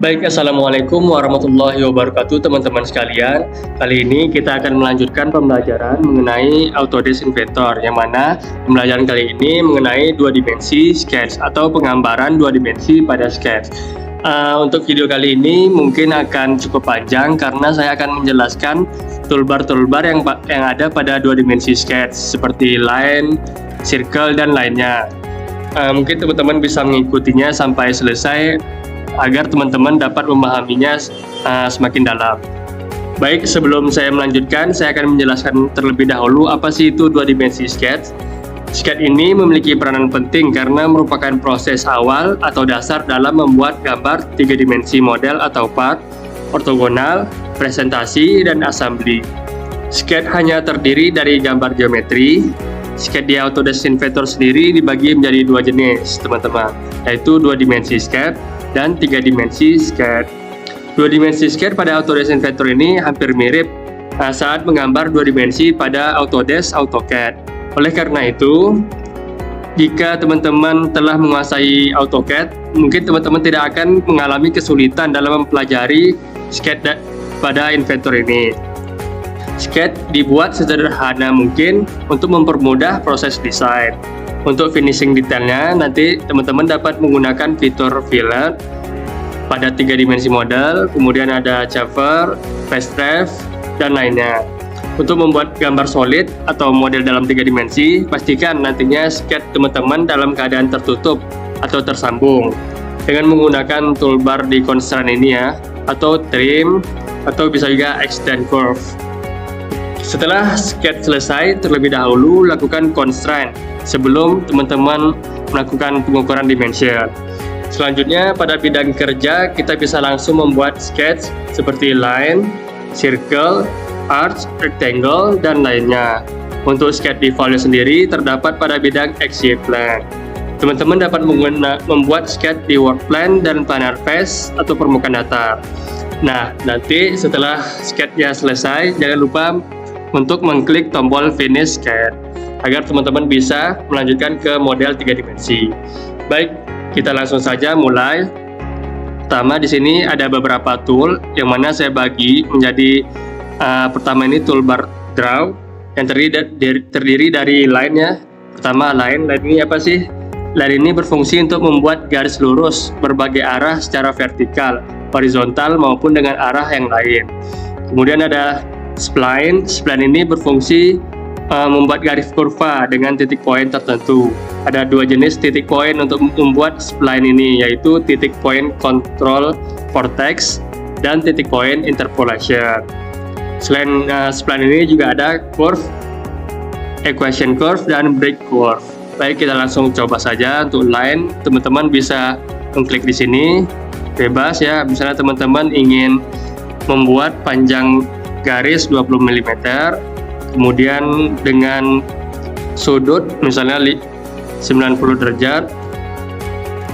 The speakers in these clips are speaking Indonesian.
Baik, Assalamualaikum warahmatullahi wabarakatuh teman-teman sekalian. Kali ini kita akan melanjutkan pembelajaran mengenai Autodesk Inventor, yang mana pembelajaran kali ini mengenai dua dimensi sketch atau penggambaran dua dimensi pada sketch. Untuk video kali ini mungkin akan cukup panjang karena saya akan menjelaskan toolbar-toolbar yang ada pada dua dimensi sketch seperti line, circle, dan lainnya. Mungkin teman-teman bisa mengikutinya sampai selesai agar teman-teman dapat memahaminya semakin dalam. Baik, sebelum saya melanjutkan, saya akan menjelaskan terlebih dahulu apa sih itu dua dimensi sketch. Sketch ini memiliki peranan penting karena merupakan proses awal atau dasar dalam membuat gambar tiga dimensi model atau part, ortogonal, presentasi, dan assembly. Sketch hanya terdiri dari gambar geometri. Sketch di Autodesk Inventor sendiri dibagi menjadi dua jenis, teman-teman, yaitu dua dimensi sketch dan tiga dimensi sketch. Dua dimensi sketch pada Autodesk Inventor ini hampir mirip saat menggambar dua dimensi pada Autodesk AutoCAD. Oleh karena itu, jika teman-teman telah menguasai AutoCAD, mungkin teman-teman tidak akan mengalami kesulitan dalam mempelajari sketch pada Inventor ini. Sketch dibuat sederhana mungkin untuk mempermudah proses desain. Untuk finishing detailnya, nanti teman-teman dapat menggunakan fitur fillet pada tiga dimensi model, kemudian ada chamfer, face draft, dan lainnya. Untuk membuat gambar solid atau model dalam tiga dimensi, pastikan nantinya sketch teman-teman dalam keadaan tertutup atau tersambung dengan menggunakan toolbar di constraint ini ya, atau trim, atau bisa juga extend curve. Setelah sketch selesai, terlebih dahulu lakukan constraint sebelum teman-teman melakukan pengukuran dimension. Selanjutnya, pada bidang kerja kita bisa langsung membuat sketch seperti line, circle, arch, rectangle, dan lainnya. Untuk sketch di file sendiri terdapat pada bidang XY plan. Teman-teman dapat membuat sketch di work plan dan planar face atau permukaan datar. Nah, nanti setelah sketchnya selesai, jangan lupa untuk mengklik tombol finish sketch agar teman-teman bisa melanjutkan ke model tiga dimensi. Baik, kita langsung saja mulai. Pertama, di sini ada beberapa tool yang mana saya bagi menjadi pertama ini toolbar draw yang terdiri dari line ya. Pertama, line ini apa sih? Line ini berfungsi untuk membuat garis lurus berbagai arah secara vertikal, horizontal maupun dengan arah yang lain. Kemudian ada spline. Spline ini berfungsi membuat garis kurva dengan titik poin tertentu. Ada dua jenis titik poin untuk membuat spline ini, yaitu titik poin control vortex dan titik poin interpolation. Selain spline ini juga ada curve, equation curve, dan break curve. Baik, kita langsung coba saja. Untuk line, teman-teman bisa mengklik di sini, bebas ya. Misalnya teman-teman ingin membuat panjang garis 20 mm, kemudian dengan sudut misalnya 90 derajat.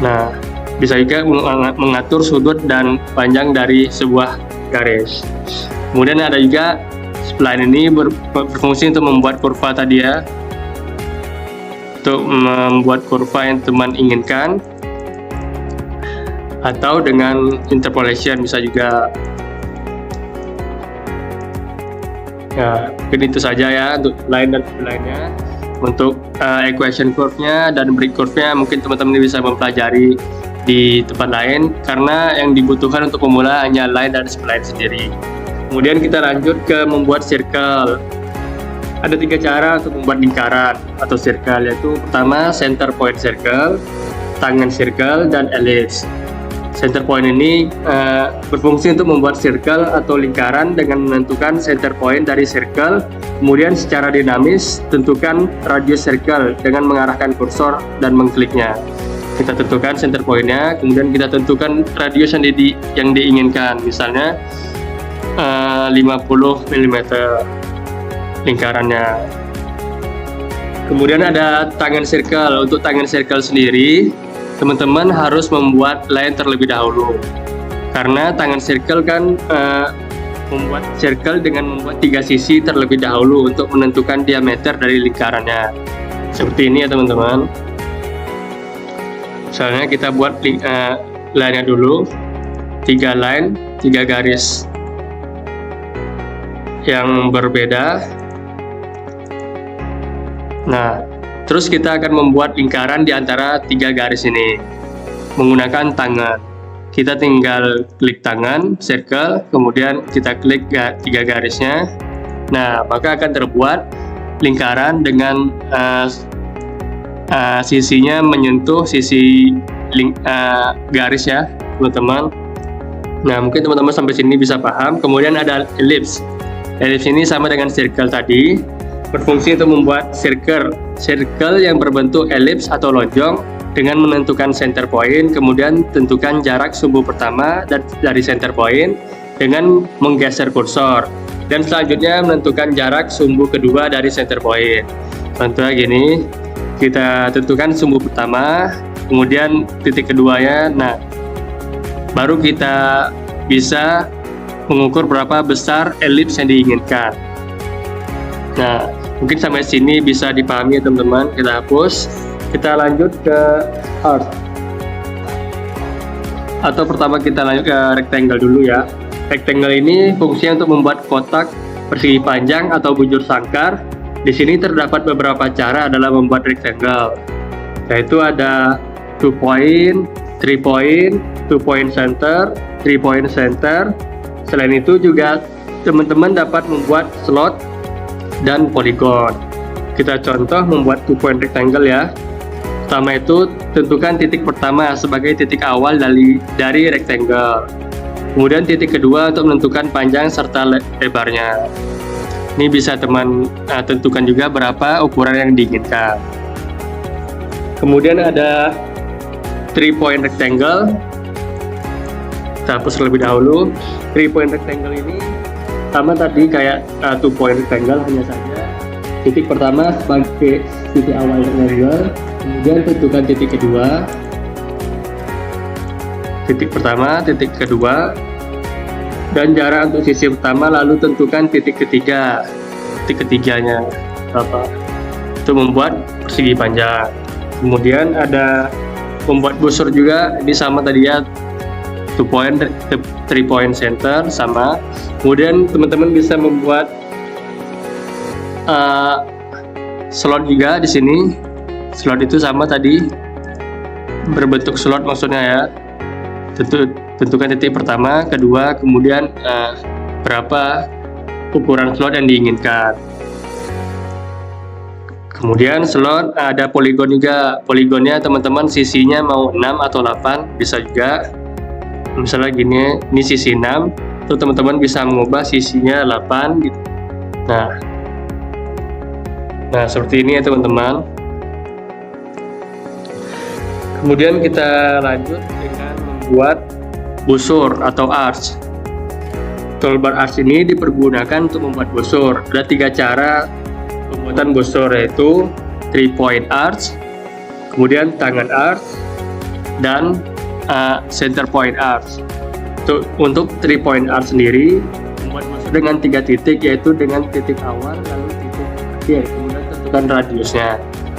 Nah, bisa juga mengatur sudut dan panjang dari sebuah garis. Kemudian ada juga spline ini berfungsi untuk membuat kurva tadi ya, untuk membuat kurva yang teman inginkan, atau dengan interpolation bisa juga. Ya, mungkin itu saja ya untuk line dan lainnya. Untuk equation curve-nya dan break curve-nya mungkin teman-teman bisa mempelajari di tempat lain karena yang dibutuhkan untuk pemula hanya line dan spline sendiri. Kemudian kita lanjut ke membuat circle. Ada tiga cara untuk membuat lingkaran atau circle, yaitu pertama center point circle, tangen circle, dan ellipse. Center point ini berfungsi untuk membuat circle atau lingkaran dengan menentukan center point dari circle, kemudian secara dinamis tentukan radius circle dengan mengarahkan kursor dan mengkliknya. Kita tentukan center point-nya, kemudian kita tentukan radius yang diinginkan, misalnya 50 mm lingkarannya. Kemudian ada tangen circle. Untuk tangen circle sendiri, teman-teman harus membuat line terlebih dahulu karena tangan circle kan membuat circle dengan membuat tiga sisi terlebih dahulu untuk menentukan diameter dari lingkarannya. Seperti ini ya teman-teman. Misalnya kita buat line-nya dulu. 3 line, 3 garis yang berbeda. Nah, terus kita akan membuat lingkaran di antara 3 garis ini menggunakan tangan. Kita tinggal klik tangan, circle, kemudian kita klik 3 garisnya. Nah, maka akan terbuat lingkaran dengan sisinya menyentuh sisi garis ya, teman-teman. Nah, mungkin teman-teman sampai sini bisa paham. Kemudian ada ellipse. Ellipse ini sama dengan circle tadi, berfungsi untuk membuat circle yang berbentuk ellipse atau lonjong dengan menentukan center point, kemudian tentukan jarak sumbu pertama dari center point dengan menggeser kursor, dan selanjutnya menentukan jarak sumbu kedua dari center point. Contohnya gini, kita tentukan sumbu pertama, kemudian titik keduanya. Nah, baru kita bisa mengukur berapa besar ellipse yang diinginkan. Nah, mungkin sampai sini bisa dipahami ya teman-teman. Kita hapus. Kita lanjut ke arc. Atau pertama kita lanjut ke rectangle dulu ya. Rectangle ini fungsinya untuk membuat kotak persegi panjang atau bujur sangkar. Di sini terdapat beberapa cara dalam membuat rectangle, yaitu ada 2 point, 3 point, 2 point center, 3 point center. Selain itu juga teman-teman dapat membuat slot dan polygon. Kita contoh membuat 2 point rectangle ya. Pertama itu tentukan titik pertama sebagai titik awal dari rectangle. Kemudian titik kedua untuk menentukan panjang serta lebarnya. Ini bisa teman tentukan juga berapa ukuran yang diinginkan. Kemudian ada 3 point rectangle. Kita hapus terlebih dahulu. 3 point rectangle ini sama tadi kayak 2 point rectangle, hanya saja titik pertama sebagai titik awal rectangle. Kemudian tentukan titik kedua, titik pertama, titik kedua, dan jarak untuk sisi pertama, lalu tentukan titik ketiganya berapa untuk membuat persegi panjang. Kemudian ada membuat busur juga, ini sama tadi ya, 2 point, 3 point center sama. Kemudian teman-teman bisa membuat slot juga di sini. Slot itu sama tadi, berbentuk slot maksudnya ya. Tentukan titik pertama, kedua, kemudian berapa ukuran slot yang diinginkan. Kemudian slot ada poligon juga. Poligonnya teman-teman sisinya mau 6 atau 8 bisa juga. Misalnya gini, ini sisi 6, terus teman-teman bisa mengubah sisinya 8 gitu. Nah seperti ini ya teman-teman. Kemudian kita lanjut dengan membuat busur atau arch. Toolbar arch ini dipergunakan untuk membuat busur. Ada 3 cara pembuatan busur, yaitu 3 point arch, kemudian tangan arch, dan center point arch. Untuk 3 point arch sendiri membuat busur dengan 3 titik, yaitu dengan titik awal lalu titik akhir, kemudian tentukan radiusnya.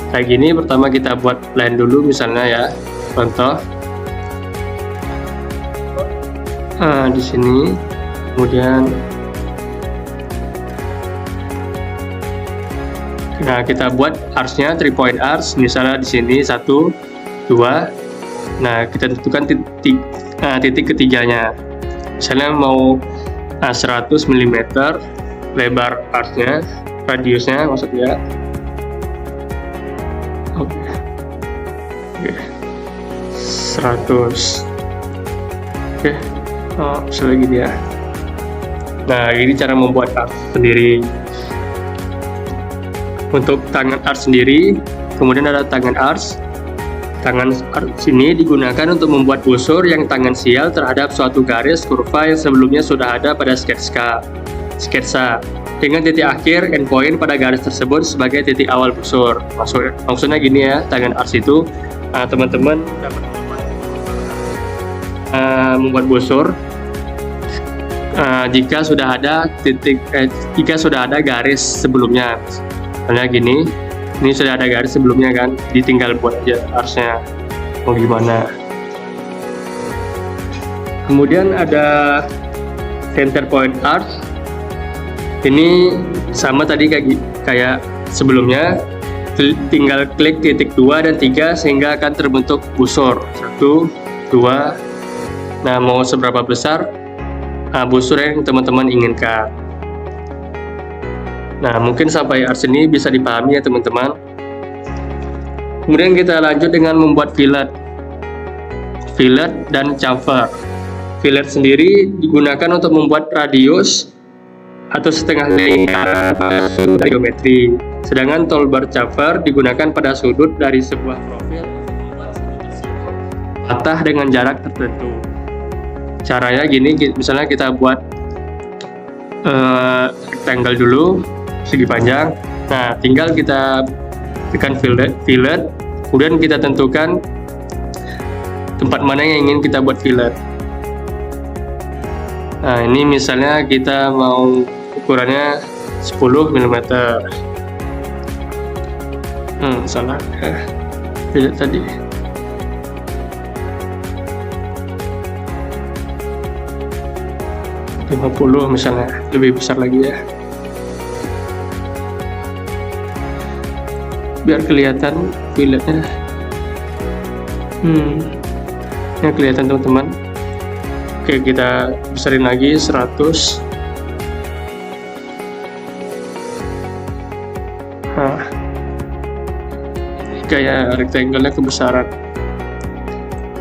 Kayak gini, pertama kita buat line dulu misalnya ya, contoh di sini, kemudian kita buat arch-nya 3 point arch, misalnya di sini 1, 2. Nah kita tentukan titik ketiganya, misalnya mau 100 mm lebar arch-nya, radiusnya maksudnya. Oke. 100. Oke. Misalnya gini ya. Nah ini cara membuat arch sendiri. Untuk tangan arch sendiri, kemudian ada tangan arch. Tangan arch ini digunakan untuk membuat busur yang tangan sial terhadap suatu garis kurva yang sebelumnya sudah ada pada sketsa, dengan titik akhir endpoint pada garis tersebut sebagai titik awal busur. Maksudnya gini ya, tangan arch itu teman-teman dapat membuat busur jika sudah ada garis sebelumnya. Misalnya gini, ini sudah ada garis sebelumnya kan, ditinggal buat aja arch-nya mau gimana. Kemudian ada center point arc. Ini sama tadi kayak sebelumnya, tinggal klik titik 2 dan 3 sehingga akan terbentuk busur 1, 2. Nah, mau seberapa besar busur yang teman-teman inginkan. Nah, mungkin sampai arts ini bisa dipahami ya teman-teman. Kemudian kita lanjut dengan membuat fillet dan chamfer. Fillet sendiri digunakan untuk membuat radius atau setengah lingkaran pada sudut dari geometri. Sedangkan toolbar chamfer digunakan pada sudut dari sebuah profil untuk membuat sudut tersebut patah dengan jarak tertentu. Caranya gini, misalnya kita buat rectangle dulu, segi panjang. Nah, tinggal kita tekan fillet, kemudian kita tentukan tempat mana yang ingin kita buat fillet. Nah, ini misalnya kita mau ukurannya 10 mm. Salah fillet tadi. (50) misalnya, lebih besar lagi ya. Biar kelihatan filletnya. Ini kelihatan teman-teman. Oke, kita besarin lagi 100. Nah, kayak rectangle-nya kebesaran.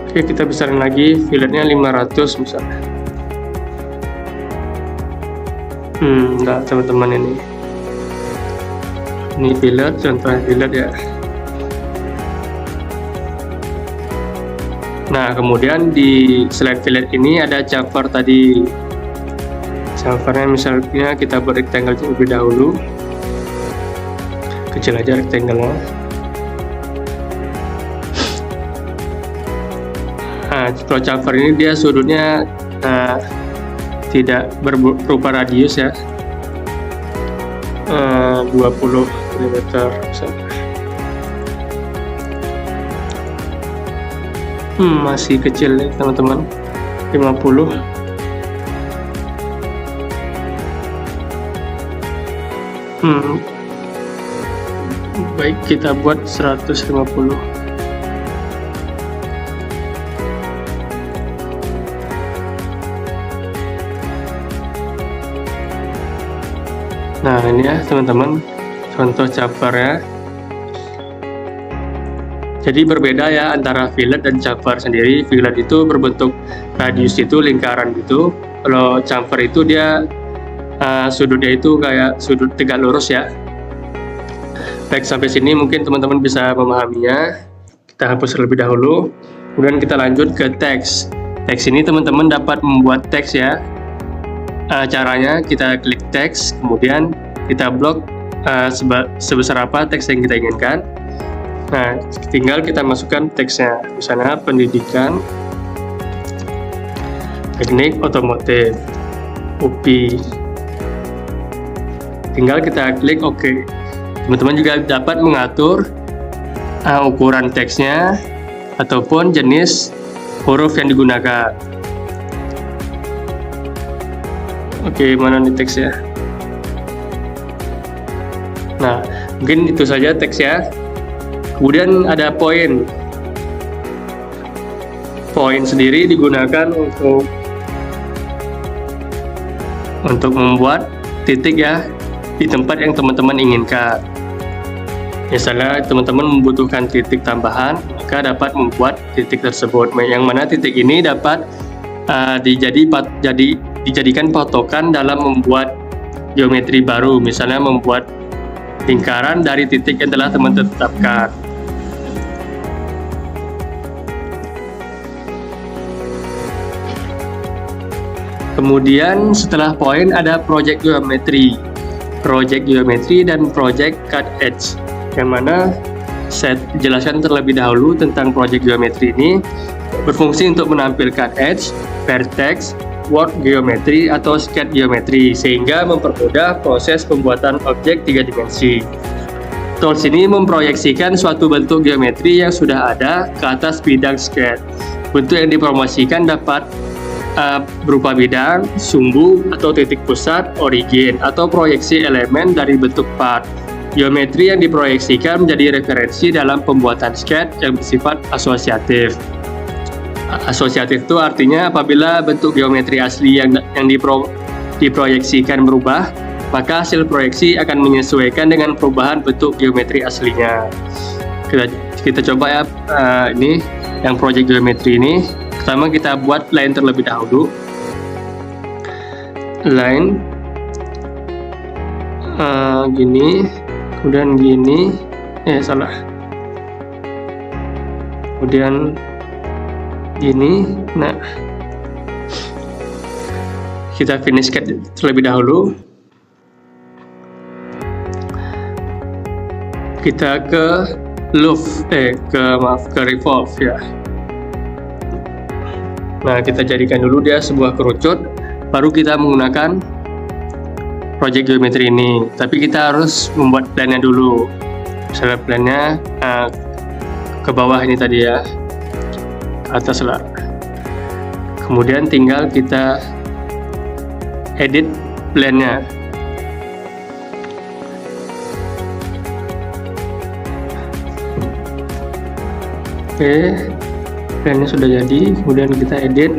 Oke, kita besarin lagi, filletnya 500 misalnya. Enggak teman-teman, ini fillet, contoh fillet ya. Nah, kemudian di selain fillet ini ada chamfer tadi. Chamfernya misalnya kita buat rectangle terlebih dahulu. Kecil aja rectangle-nya. Nah, kalau chamfer ini dia sudutnya tidak berupa radius ya. 20 mm misalnya. Masih kecil ya teman-teman, 50. Baik, kita buat 150. Nah, ini ya teman-teman, contoh chamfer ya. Jadi berbeda ya antara fillet dan chamfer sendiri. Fillet itu berbentuk radius itu lingkaran gitu. Kalau chamfer itu dia sudutnya itu kayak sudut tegak lurus ya. Baik, sampai sini mungkin teman-teman bisa memahaminya. Kita hapus terlebih dahulu. Kemudian kita lanjut ke teks. Teks ini teman-teman dapat membuat teks ya. Caranya kita klik teks, kemudian kita blok sebesar apa teks yang kita inginkan. Nah, tinggal kita masukkan teksnya, misalnya pendidikan, teknik otomotif, UPI. Tinggal kita klik OK. Teman-teman juga dapat mengatur ukuran teksnya ataupun jenis huruf yang digunakan. Oke, mana nih teksnya? Nah, mungkin itu saja teksnya. Kemudian ada poin. Poin sendiri digunakan untuk membuat titik ya di tempat yang teman-teman inginkan. Misalnya teman-teman membutuhkan titik tambahan, maka dapat membuat titik tersebut. Yang mana titik ini dapat dijadikan patokan dalam membuat geometri baru. Misalnya membuat lingkaran dari titik yang telah teman-teman tetapkan. Kemudian setelah poin ada project geometry dan project cut edge, yang mana saya jelaskan terlebih dahulu tentang project geometry ini. Berfungsi untuk menampilkan edge, vertex, word geometry atau sketch geometry sehingga mempermudah proses pembuatan objek 3 dimensi. Tools ini memproyeksikan suatu bentuk geometri yang sudah ada ke atas bidang sketch. Bentuk yang dipromosikan dapat berupa bidang, sumbu, atau titik pusat, origin, atau proyeksi elemen dari bentuk part. Geometri yang diproyeksikan menjadi referensi dalam pembuatan sketch yang bersifat asosiatif. Asosiatif itu artinya apabila bentuk geometri asli yang diproyeksikan berubah, maka hasil proyeksi akan menyesuaikan dengan perubahan bentuk geometri aslinya. Kita coba ya, ini yang proyek geometri ini. Pertama kita buat line terlebih dahulu. Line gini, kemudian gini, salah. Kemudian gini. Nah, kita finish sketch terlebih dahulu. Kita ke loop, ke revolve ya. Nah, kita jadikan dulu dia sebuah kerucut, baru kita menggunakan project geometri ini. Tapi kita harus membuat plan-nya dulu. Misalnya plan-nya ke bawah ini tadi ya, ke atas lah. Kemudian tinggal kita edit plan-nya. Oke, plannya sudah jadi, kemudian kita edit.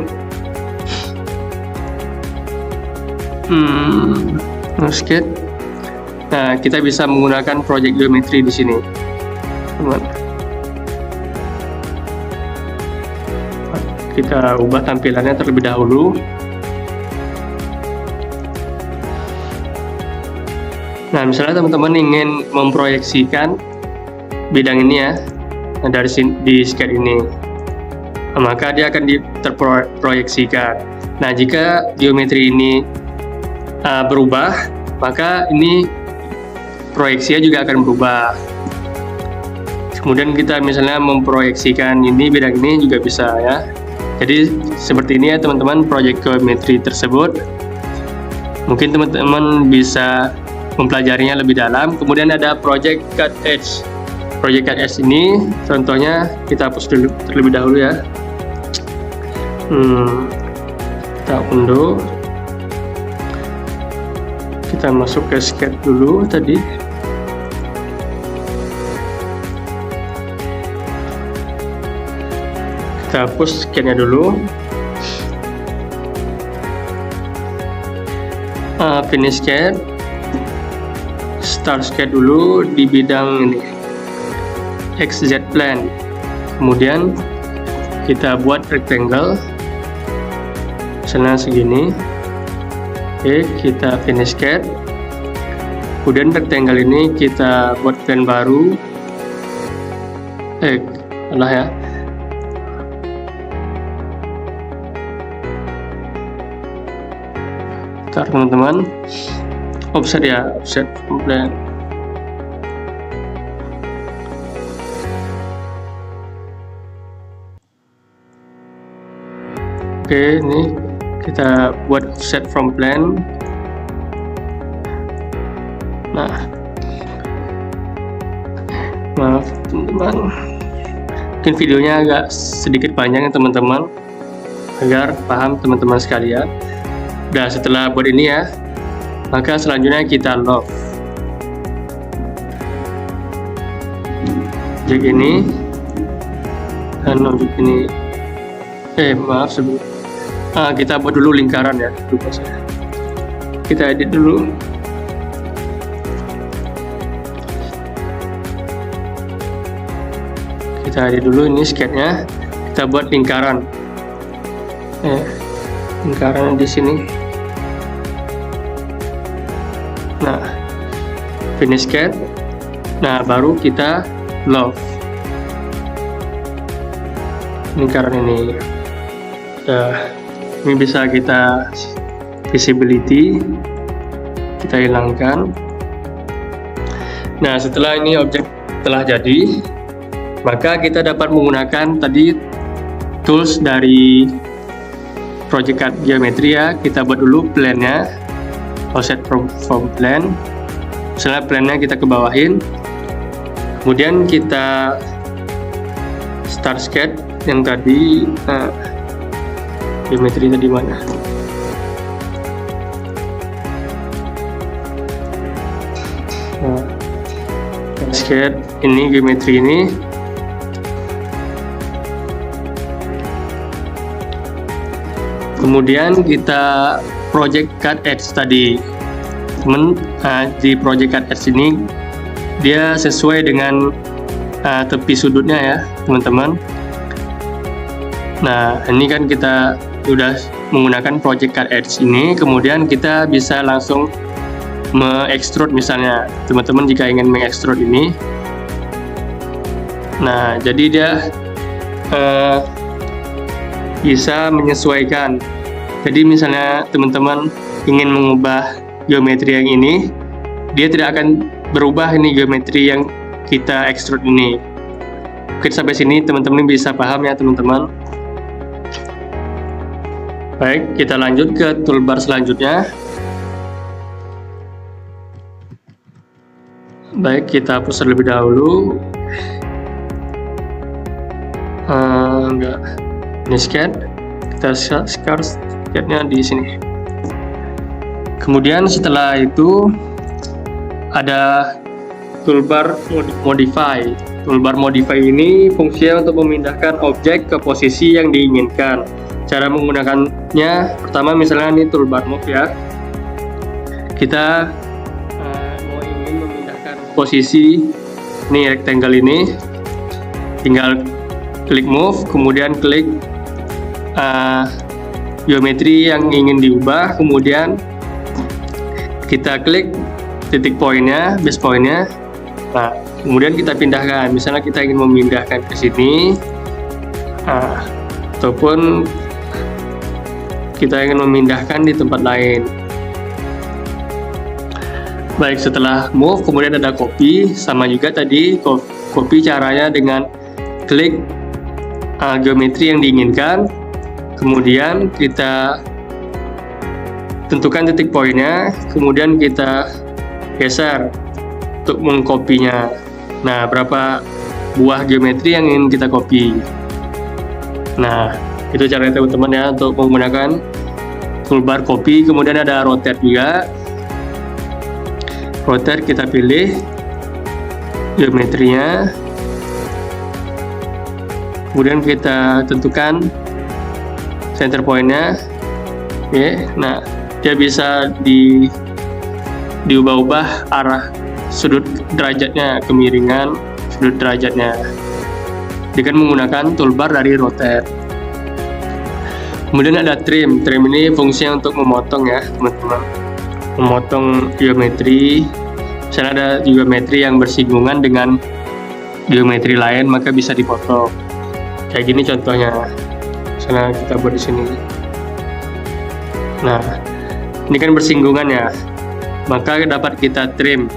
Sketch. Nah, kita bisa menggunakan project geometri di sini, teman. Kita ubah tampilannya terlebih dahulu. Nah, misalnya teman-teman ingin memproyeksikan bidang ini ya, dari di sketch ini, maka dia akan terproyeksikan. Nah, jika geometri ini berubah, maka ini proyeksinya juga akan berubah. Kemudian kita misalnya memproyeksikan ini bidang ini juga bisa ya. Jadi seperti ini ya teman-teman project geometri tersebut. Mungkin teman-teman bisa mempelajarinya lebih dalam. Kemudian ada project cut edge. Project cut edge ini contohnya kita hapus dulu terlebih dahulu ya. Kita undo. Kita masuk ke sketch dulu tadi. Kita hapus sketchnya dulu. Finish sketch. Start sketch dulu di bidang ini, XZ plane. Kemudian kita buat rectangle, misalnya segini. Oke, kita finish sketch. Kemudian rectangle ini kita buat plan baru. Salah ya. Bentar teman-teman. Offset ya, offset plan. Oke, ini kita buat offset from plan. Nah, maaf teman-teman, mungkin videonya agak sedikit panjang ya teman-teman, agar paham teman-teman sekalian. Nah, setelah buat ini ya, maka selanjutnya kita lock objek ini dan objek ini. Maaf sebelum kita buat dulu lingkaran ya, lupa saya. Kita edit dulu. Kita edit dulu ini sketchnya. Kita buat lingkaran. Lingkaran di sini. Nah, finish sketch. Nah, baru kita lock lingkaran ini. Ini bisa kita visibility, kita hilangkan. Nah, setelah ini objek telah jadi, maka kita dapat menggunakan tadi tools dari project cut geometry ya. Kita buat dulu plan-nya, offset from plan. Misalnya plan-nya kita kebawahin, kemudian kita start sketch yang tadi. Geometri tadi mana? Nah, sketch ini geometri ini. Kemudian kita project cut edge tadi. Di project cut edge ini dia sesuai dengan tepi sudutnya ya, teman-teman. Nah, ini kan kita sudah menggunakan project cut edge ini, kemudian kita bisa langsung me-extrude misalnya, teman-teman jika ingin me-extrude ini. Nah, jadi dia bisa menyesuaikan. Jadi misalnya teman-teman ingin mengubah geometri yang ini, dia tidak akan berubah ini geometri yang kita extrude ini. Oke, sampai sini teman-teman bisa paham ya teman-teman. Baik, kita lanjut ke toolbar selanjutnya. Baik, kita hapus terlebih dahulu. Enggak, ini sketch. Kita sketchnya di sini. Kemudian setelah itu ada toolbar modify. Toolbar modify ini fungsinya untuk memindahkan objek ke posisi yang diinginkan. Cara menggunakannya, pertama misalnya ini toolbar move ya. Kita mau ingin memindahkan posisi ini rectangle ini, tinggal klik move, kemudian klik geometri yang ingin diubah, kemudian kita klik titik poinnya, base poinnya. Nah, kemudian kita pindahkan. Misalnya kita ingin memindahkan ke sini, ataupun kita ingin memindahkan di tempat lain. Baik, setelah move, kemudian ada copy. Sama juga tadi, copy caranya dengan klik geometri yang diinginkan, kemudian kita tentukan titik poinnya, kemudian kita geser untuk mengkopinya. Nah, berapa buah geometri yang ingin kita copy. Nah, itu caranya teman-teman ya untuk menggunakan toolbar copy. Kemudian ada rotate juga. Rotate, kita pilih geometrinya, kemudian kita tentukan center pointnya. Oke, nah dia bisa diubah-ubah arah sudut derajatnya, kemiringan sudut derajatnya dengan menggunakan toolbar dari rotate. Kemudian ada trim. Trim ini fungsinya untuk memotong ya teman-teman, memotong geometri. Misalnya ada geometri yang bersinggungan dengan geometri lain, maka bisa dipotong. Kayak gini contohnya. Misalnya kita buat di sini. Nah, ini kan bersinggungan ya, maka dapat kita trim.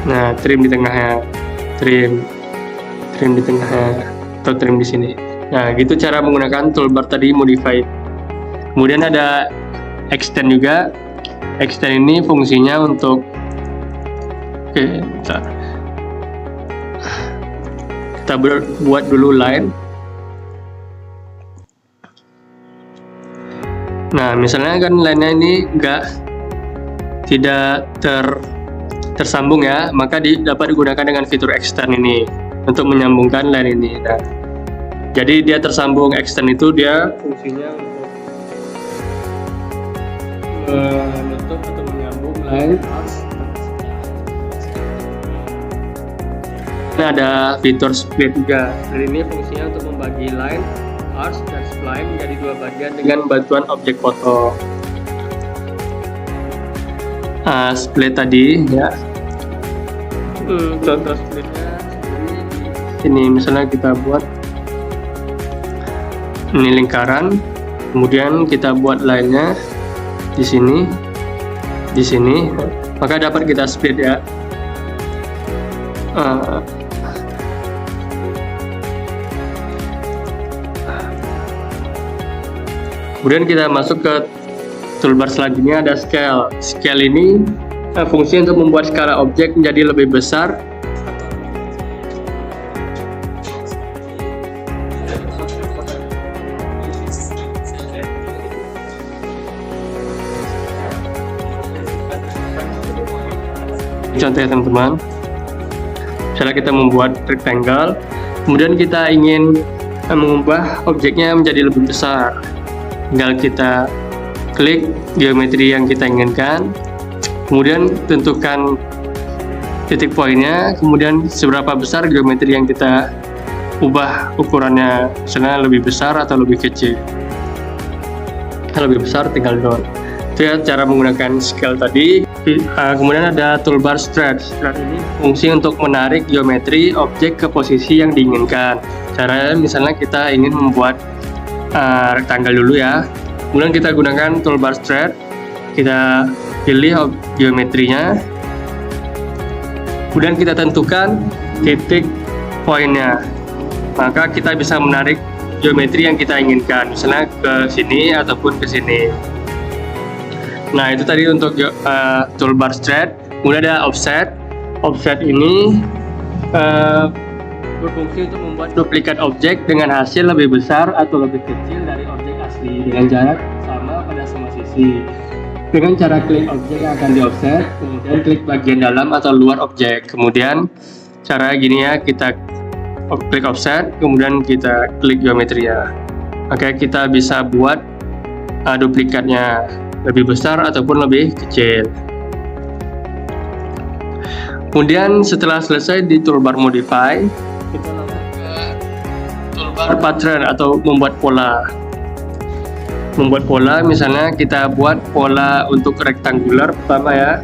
Nah, trim di tengahnya, trim di tengahnya, atau trim di sini. Nah, gitu cara menggunakan toolbar tadi modify. Kemudian ada extend juga. Extend ini fungsinya untuk kita buat dulu line. Nah, misalnya kan line-nya ini tidak tersambung ya, maka dapat digunakan dengan fitur extend ini untuk menyambungkan line ini. Nah, jadi dia tersambung. Extend itu dia fungsinya untuk menutup atau menyambung line. Ini ada fitur split juga. Dan ini fungsinya untuk membagi line, arcs, dan spline menjadi dua bagian dengan bantuan objek foto. Split tadi ya. Contoh splitnya ini, misalnya kita buat ini lingkaran, kemudian kita buat line-nya di sini, maka dapat kita split ya. Kemudian kita masuk ke toolbar selanjutnya, ada scale. Scale ini fungsinya untuk membuat skala objek menjadi lebih besar contoh ya teman-teman. Misalnya kita membuat rectangle, kemudian kita ingin mengubah objeknya menjadi lebih besar, tinggal kita klik geometri yang kita inginkan, kemudian tentukan titik poinnya, kemudian seberapa besar geometri yang kita ubah ukurannya, misalnya lebih besar atau lebih kecil. Lebih besar tinggal down. Itu ya cara menggunakan scale tadi. Kemudian ada toolbar straight. Straight ini fungsi untuk menarik geometri objek ke posisi yang diinginkan. Caranya misalnya kita ingin membuat rectangle dulu ya, kemudian kita gunakan toolbar straight, kita pilih geometrinya, kemudian kita tentukan titik poinnya, maka kita bisa menarik geometri yang kita inginkan, misalnya ke sini ataupun ke sini. Nah, itu tadi untuk toolbar straight. Kemudian ada offset. Offset ini berfungsi untuk membuat duplikat objek dengan hasil lebih besar atau lebih kecil dari objek asli dengan jarak sama pada semua sisi. Dengan cara klik objek yang akan di offset, kemudian klik bagian dalam atau luar objek. Kemudian cara gini ya, kita klik offset, kemudian kita klik geometri ya. Maka kita bisa buat duplikatnya lebih besar ataupun lebih kecil. Kemudian setelah selesai di toolbar modify, kita langsung ke toolbar pattern atau membuat pola. Membuat pola, misalnya kita buat pola untuk rectangular pertama ya.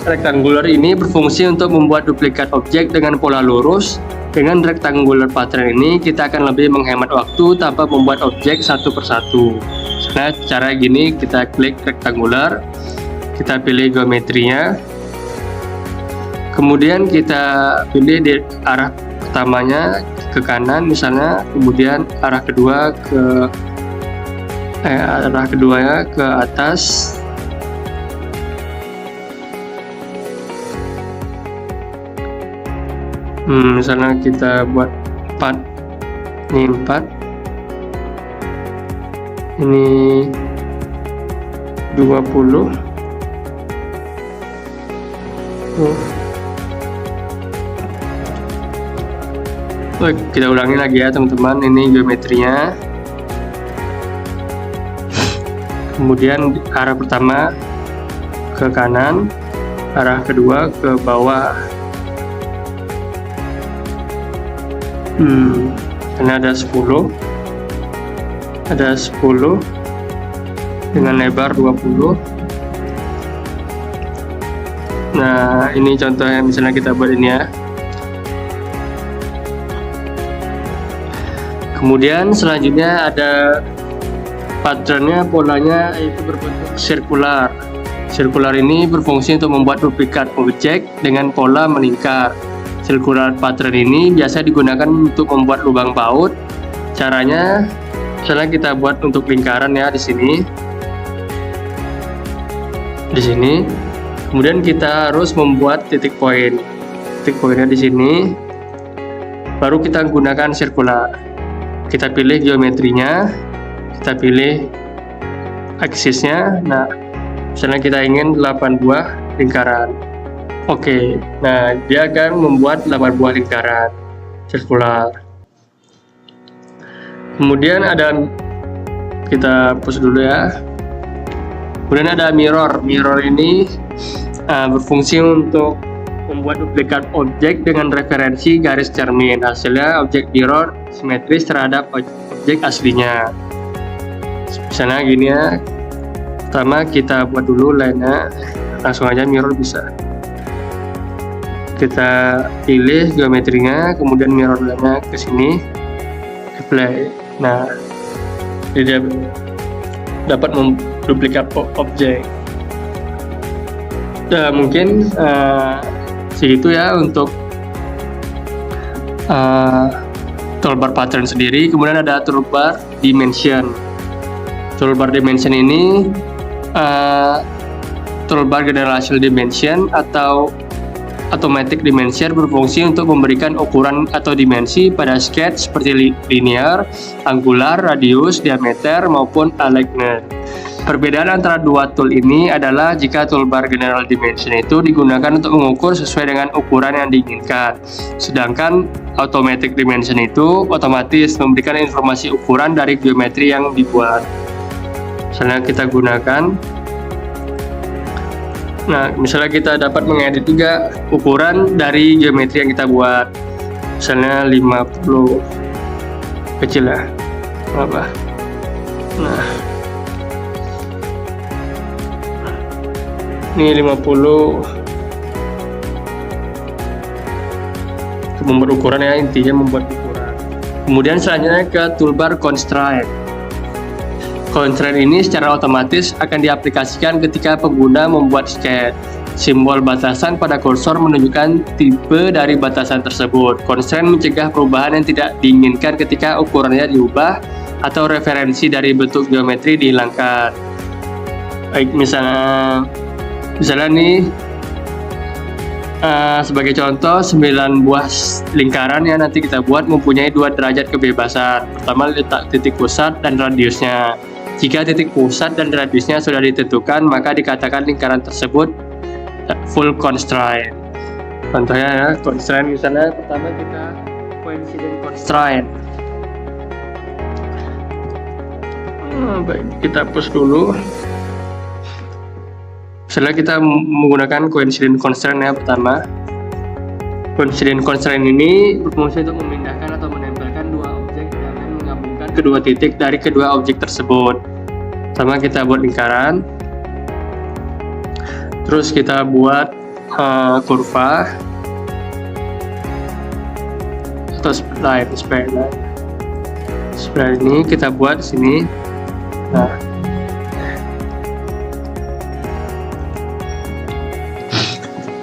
Rectangular ini berfungsi untuk membuat duplikat objek dengan pola lurus. Dengan rectangular pattern ini kita akan lebih menghemat waktu tanpa membuat objek satu persatu. Nah, cara gini, kita klik rectangular, kita pilih geometrinya, kemudian kita pilih di arah pertamanya ke kanan misalnya, kemudian arah kedua keduanya ke atas, misalnya kita buat 4, ini 4, ini 20. Baik, kita ulangi lagi ya teman-teman. Ini geometrinya, kemudian arah pertama ke kanan, arah kedua ke bawah. Ini ada 10 dengan lebar 20. Nah, ini contohnya, misalnya kita buat ini ya. Kemudian selanjutnya ada patternnya, polanya itu berbentuk sirkular. Sirkular ini berfungsi untuk membuat duplikat objek dengan pola melingkar. Sirkular pattern ini biasa digunakan untuk membuat lubang baut. Caranya, misalnya kita buat untuk lingkaran ya di sini. Kemudian kita harus membuat titik poin. Titik poinnya di sini. Baru kita gunakan sirkular. Kita pilih geometrinya, kita pilih aksisnya. Nah, misalnya kita ingin 8 buah lingkaran. Oke, nah dia akan membuat 8 buah lingkaran sirkular. Kemudian ada, kita push dulu ya. Kemudian ada mirror. Mirror ini berfungsi untuk membuat duplikat objek dengan referensi garis cermin. Hasilnya objek mirror simetris terhadap objek aslinya. Misalnya gini ya. Pertama kita buat dulu line-nya, langsung aja mirror bisa. Kita pilih geometrinya, kemudian mirror line-nya ke sini, apply. Nah, dia dapat menduplikat objek. Nah, mungkin segitu ya untuk toolbar pattern sendiri. Kemudian ada toolbar dimension. Toolbar dimension ini toolbar general dimension atau automatic dimension berfungsi untuk memberikan ukuran atau dimensi pada sketch seperti linear, angular, radius, diameter maupun alignment. Perbedaan antara dua tool ini adalah jika toolbar General Dimension itu digunakan untuk mengukur sesuai dengan ukuran yang diinginkan, sedangkan Automatic Dimension itu otomatis memberikan informasi ukuran dari geometri yang dibuat. Misalnya kita gunakan, misalnya kita dapat mengedit juga ukuran dari geometri yang kita buat, misalnya 50 kecil lah, apa? Nah, ini 50 membuat ukuran ya, intinya membuat ukuran. Kemudian selanjutnya ke toolbar Constraint. Constraint ini secara otomatis akan diaplikasikan ketika pengguna membuat sketch. Simbol batasan pada kursor menunjukkan tipe dari batasan tersebut. Constraint mencegah perubahan yang tidak diinginkan ketika ukurannya diubah atau referensi dari bentuk geometri dihilangkan. Baik, misalnya nih sebagai contoh 9 buah lingkaran yang nanti kita buat mempunyai 2 derajat kebebasan. Pertama, letak titik pusat dan radiusnya. Jika titik pusat dan radiusnya sudah ditentukan, maka dikatakan lingkaran tersebut full constraint. Contohnya ya, constraint misalnya pertama kita coincident constraint. Baik, kita hapus dulu. Setelah kita menggunakan coincident constraint ya, pertama coincident constraint ini berfungsi untuk memindahkan atau menempelkan dua objek dengan menggabungkan kedua titik dari kedua objek tersebut. Pertama kita buat lingkaran, terus kita buat kurva atau spline ini kita buat di sini. Nah,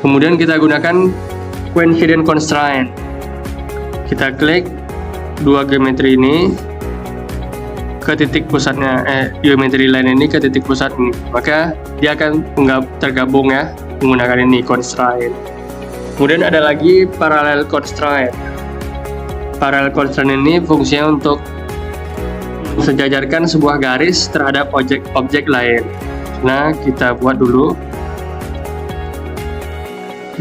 kemudian kita gunakan coincident constraint. Kita klik dua geometri ini ke titik pusatnya, geometri lain ini ke titik pusat ini, maka dia akan tergabung ya menggunakan ini constraint. Kemudian ada lagi parallel constraint. Parallel constraint ini fungsinya untuk mensejajarkan sebuah garis terhadap objek lain. Nah, kita buat dulu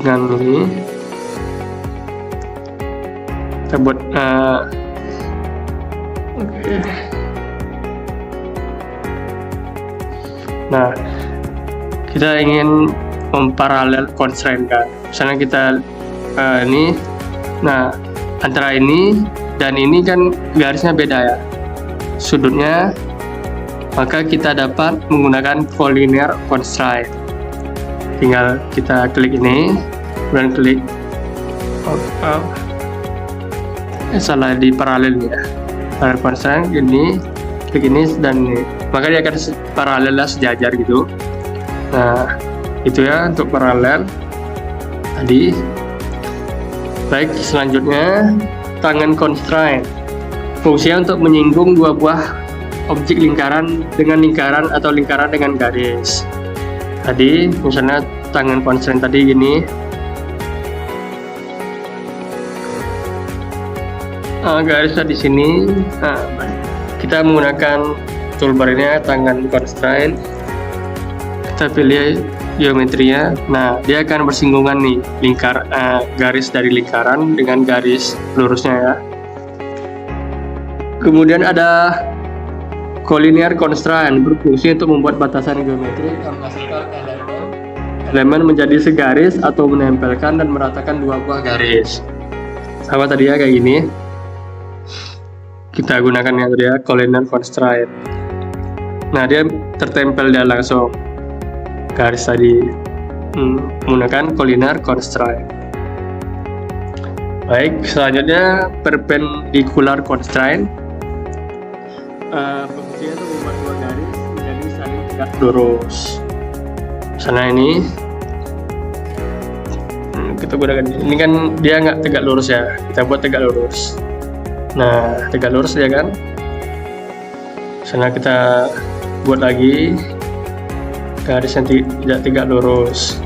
dengan ini, kita buat okay. Nah, kita ingin memparalel constraint kan, misalnya kita ini, nah antara ini dan ini kan garisnya beda ya, sudutnya, maka kita dapat menggunakan collinear constraint. Tinggal kita klik ini, kemudian klik salah di paralel ya, parallel constraint ini, klik ini dan ini, maka dia akan paralel lah, sejajar gitu. Nah, itu ya untuk paralel tadi. Baik, selanjutnya tangan constraint. Fungsinya untuk menyinggung dua buah objek lingkaran dengan lingkaran atau lingkaran dengan garis. Tadi misalnya tangan constraint tadi gini, garisnya di sini. Nah, kita menggunakan toolbar ini tangan constraint, kita pilih geometrinya. Nah, dia akan bersinggungan nih garis dari lingkaran dengan garis lurusnya ya. Kemudian ada collinear constraint, berfungsi untuk membuat batasan geometri yang menghasilkan elemen menjadi segaris atau menempelkan dan meratakan dua buah garis. Sama tadi ya, kayak gini. Kita gunakan yang tadi ya, collinear constraint. Nah, dia tertempel dia langsung garis tadi, menggunakan collinear constraint. Baik, selanjutnya perpendicular constraint. Fungsinya itu membuat dua garis menjadi saling tegak lurus. Misalnya ini, kita gunakan ini kan dia nggak tegak lurus ya, kita buat tegak lurus. Nah, tegak lurus ya kan. Misalnya kita buat lagi garis yang tidak tegak lurus.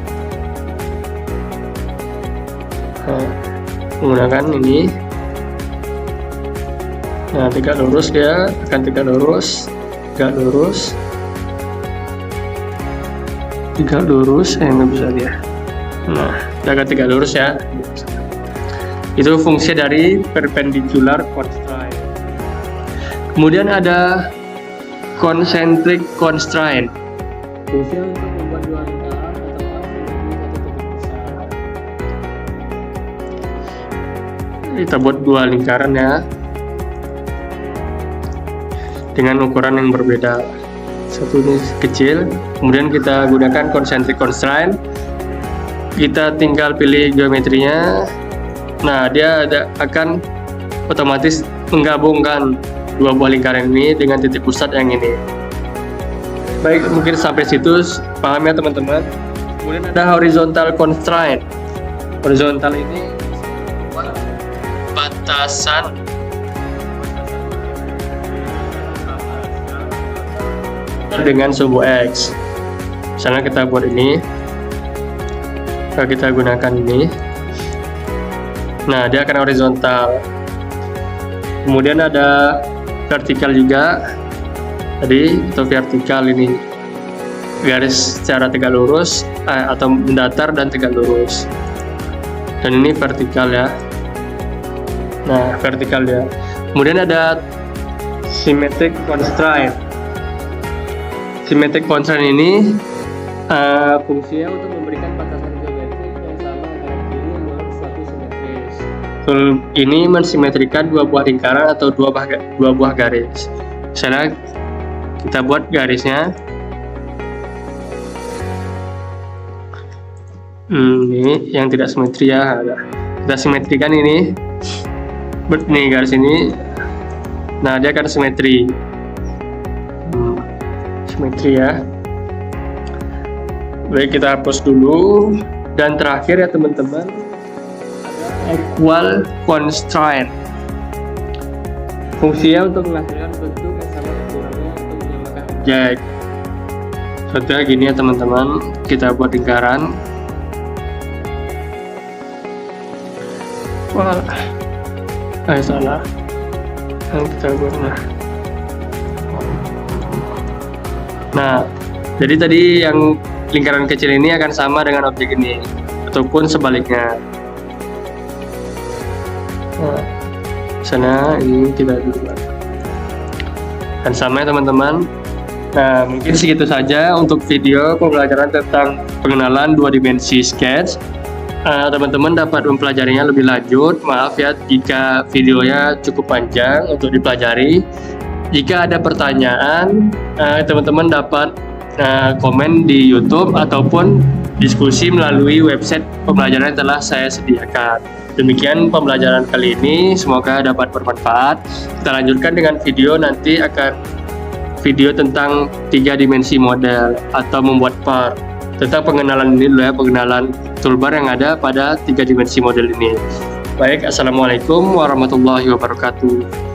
Nah, menggunakan ini. Nah, tegak lurus, dia akan tegak lurus, tegak lurus, nggak bisa dia. Nah, kita tegak lurus ya. Itu fungsi dari perpendicular constraint. Kemudian ada concentric constraint. Fungsi untuk membuat dua lingkaran atau satu titik besar. Kita buat dua lingkaran ya, dengan ukuran yang berbeda. Satu ini kecil, kemudian kita gunakan concentric constraint. Kita tinggal pilih geometrinya. Nah, dia akan otomatis menggabungkan dua buah lingkaran ini dengan titik pusat yang ini. Baik, mungkin sampai situ paham ya teman-teman. Kemudian ada horizontal constraint. Horizontal ini batasan dengan sumbu X. Misalnya kita buat ini, kita gunakan ini. Nah, dia akan horizontal. Kemudian ada vertikal juga. Tadi itu vertikal, ini garis secara tegak lurus atau mendatar dan tegak lurus. Dan ini vertikal ya. Nah, vertikal ya. Kemudian ada symmetric constraint. Symmetric constraint ini fungsinya untuk memberikan batasan geometrik yang sama dengan kiri menurut suatu simetris. Ini mensimetrikan dua buah lingkaran atau dua buah garis. Misalnya kita buat garisnya. Ini yang tidak simetri ya. Kita simetrikan ini. Nih garis ini. Nah, dia akan simetri. Simetri ya. Baik, kita hapus dulu. Dan terakhir ya teman-teman, ada equal constraint. Fungsinya untuk menghasilkan bentuk yang sama ukurannya untuk menyamakan objek. Contohnya gini ya teman-teman, kita buat lingkaran. Wah, salah. Kita buat nah, jadi tadi yang lingkaran kecil ini akan sama dengan objek ini, ataupun sebaliknya. Nah, sana ini kita buat dan sama ya teman-teman. Nah, mungkin segitu saja untuk video pembelajaran tentang pengenalan dua dimensi sketch. Teman-teman dapat mempelajarinya lebih lanjut. Maaf ya jika videonya cukup panjang untuk dipelajari. Jika ada pertanyaan, teman-teman dapat komen di YouTube ataupun diskusi melalui website pembelajaran yang telah saya sediakan. Demikian pembelajaran kali ini, semoga dapat bermanfaat. Kita lanjutkan dengan video, nanti akan video tentang 3 dimensi model atau membuat part. Tentang pengenalan ini dulu ya, pengenalan toolbar yang ada pada 3 dimensi model ini. Baik, assalamualaikum warahmatullahi wabarakatuh.